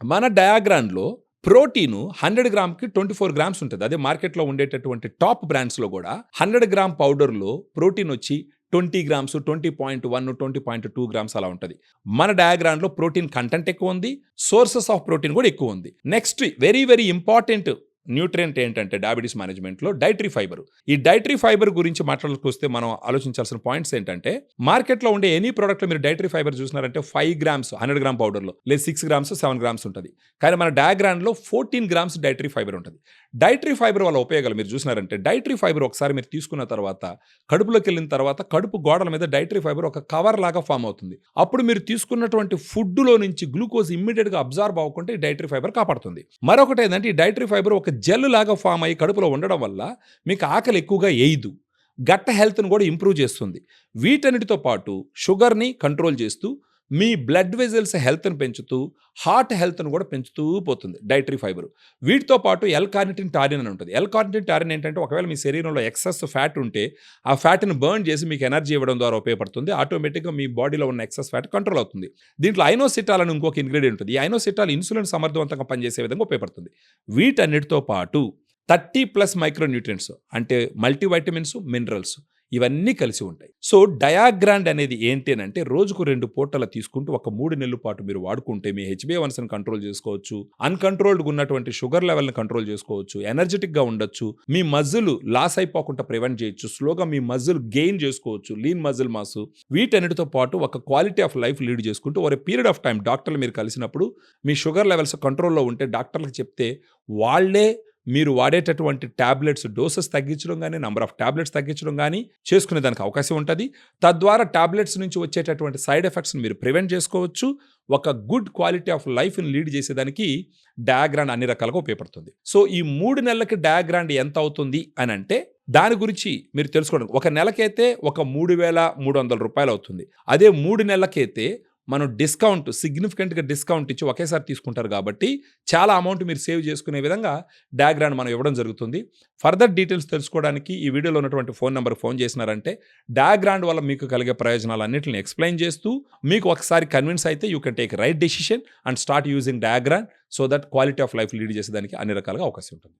మన డయాగ్రామ్‌లో protein 100 గ్రామ్‌కి 24 grams ఉంటది. అదే మార్కెట్‌లో ఉండేటటువంటి టాప్ బ్రాండ్స్‌లో గూడా 100 గ్రామ్ పౌడర్‌లో ప్రోటీనొచ్చి 20 గ్రామ్స్, 20.1, 20.2 గ్రామ్స్ అలా ఉంటది. మన డయాగ్రామ్‌లో ప్రోటీన్ కంటెంట్ ఎక్కువుంది. సోర్సెస్ ఆఫ్ ప్రోటీన్ గూడా ఎక్కువుంది. Next very very important nutrient ఏంటంటే డయాబెటిస్ మేనేజ్మెంట్‌లో డైటరీ ఫైబర్. ఈ డైటరీ ఫైబర్ గురించి మాట్లాడకొస్తే మనం ఆలోచించాల్సిన పాయింట్స్ ఏంటంటే, మార్కెట్‌లో ఉండే ఎనీ ప్రొడక్ట్‌లో మీరు డైటరీ ఫైబర్ చూసినారంటే 5 గ్రామ్స్ 100 గ్రామ్ పౌడర్‌లో లేదా 6 గ్రామ్స్, 7 గ్రామ్స్ ఉంటది. కానీ మన డయాగ్రామ్‌లో 14 గ్రామ్స్ డైటరీ ఫైబర్ ఉంటది. డైటరీ ఫైబర్ వల్ల ఉపయోగాలు మీరు చూసినారంటే, డైటరీ ఫైబర్ ఒకసారి మీరు తీసుకున్న తర్వాత కడుపులోకెళ్ళిన తర్వాత కడుపు గోడల మీద డైటరీ ఫైబర్ ఒక కవర్ లాగా ఫామ్ అవుతుంది. అప్పుడు మీరు తీసుకున్నటువంటి ఫుడ్‌లో నుంచి గ్లూకోజ్ ఇమ్మీడియేట్‌గా అబ్జార్బ్ అవ్వకుంటే ఈ డైటరీ ఫైబర్ కాపాడుతుంది. మరొకటి ఏందంటే ఈ డైటరీ ఫైబర్ ఒక జెల్ లాగా ఫామ్ అయ్యి కడుపులో ఉండడం వల్ల మీకు ఆకలి ఎక్కువగా ఎయ్యదు. గట్ హెల్త్‌ని కూడా ఇంప్రూవ్ చేస్తుంది. వీటన్నిటితో పాటు షుగర్‌ని కంట్రోల్ చేస్తూ, మీ బ్లడ్ వెజల్స్ హెల్త్‌ని పెంచుతూ, హార్ట్ హెల్త్‌ని కూడా పెంచుతూ పోతుంది డైటరీ ఫైబర్. వీటితో పాటు ఎల్ కార్నిటిన్ టారిన్ అని ఉంటుంది. ఎల్ కార్నిటిన్ టారిన్ ఏంటంటే ఒకవేళ మీ శరీరంలో ఎక్సెస్ ఫ్యాట్ ఉంటే ఆ ఫ్యాట్‌ని బర్న్ చేసి మీకు ఎనర్జీ ఇవ్వడం ద్వారా ఉపయోగపడుతుంది. ఆటోమేటిక్‌గా మీ బాడీలో ఉన్న ఎక్సెస్ ఫ్యాట్ కంట్రోల్ అవుతుంది. దీంట్లో ఐనోసిటాల్ అని ఇంకొక ఇంగ్రీడియంట్ ఉంటుంది. ఈ ఐనోసిటాల్ ఇన్సులిన్ సమర్థవంతంగా పనిచేసే విధంగా ఉపయోగపడుతుంది. వీటన్నిటితో పాటు 30+ మైక్రో న్యూట్రియంట్స్ అంటే మల్టీవైటమిన్స్, మినరల్స్ ఇవన్నీ కలిసి ఉంటాయి. సో డయాగ్రాండ్ అనేది ఏంటి అనంటే రోజుకు 2 పూటల తీసుకుంటూ ఒక 3 నెలల పాటు మీరు వాడుకుంటే మీ హెచ్బిఏవన్స్‌ని కంట్రోల్ చేసుకోవచ్చు. అన్‌కంట్రోల్డ్‌గా ఉన్నటువంటి షుగర్ లెవెల్‌ని కంట్రోల్ చేసుకోవచ్చు. ఎనర్జిటిక్‌గా ఉండొచ్చు. మీ మజిల్ లాస్ అయిపోకుండా ప్రివెంట్ చేయొచ్చు. స్లోగా మీ మజిల్ గెయిన్ చేసుకోవచ్చు. లీన్ మజిల్ మాస్ వీటన్నిటితో పాటు ఒక క్వాలిటీ ఆఫ్ లైఫ్ లీడ్ చేసుకుంటూ over a period of time డాక్టర్లు మీరు కలిసినప్పుడు మీ షుగర్ లెవెల్స్ కంట్రోల్‌లో ఉంటే డాక్టర్లకు చెప్తే వాళ్ళే మీరు వాడేటటువంటి టాబ్లెట్స్ డోసెస్ తగ్గించడం గానీ, నంబర్ ఆఫ్ టాబ్లెట్స్ తగ్గించడం గానీ చేసుకునే దానికి అవకాశం ఉంటది. తద్వారా టాబ్లెట్స్ నుంచి వచ్చేటటువంటి సైడ్ ఎఫెక్ట్స్‌ని మీరు ప్రివెంట్ చేసుకోవచ్చు. ఒక గుడ్ క్వాలిటీ ఆఫ్ లైఫ్‌ని లీడ్ చేసేదానికి డయాగ్రాండ్ అన్ని రకాలుగా ఉపయోగపడుతుంది. సో ఈ 3 నెలలకి డయాగ్రాండ్ ఎంత అవుతుంది అనంటే దాని గురించి మీరు తెలుసుకోవడం. ఒక నెలకైతే ఒక రూ. 3,300 అవుతుంది. అదే 3 నెలలకైతే మనం సిగ్నిఫికెంట్‌గా డిస్కౌంట్ ఇచ్చి ఒకేసారి తీసుకుంటారు కాబట్టి చాలా అమౌంట్ మీరు సేవ్ చేసుకునే విధంగా డయాగ్రామ్ మనం ఇవ్వడం జరుగుతుంది. ఫర్దర్ డీటెయిల్స్ తెలుసుకోవడానికి ఈ వీడియోలో ఉన్నటువంటి ఫోన్ నంబర్‌కి ఫోన్ చేసినారంటే డయాగ్రామ్ వల్ల మీకు కలిగే ప్రయోజనాలన్నిటిని ఎక్స్‌ప్లెయిన్ చేస్తూ మీకు ఒకసారి కన్విన్స్ అయితే you can take right decision and start using diagram so that quality of life lead చేసేదానికి అన్ని రకాలుగా అవకాశం ఉంటుంది.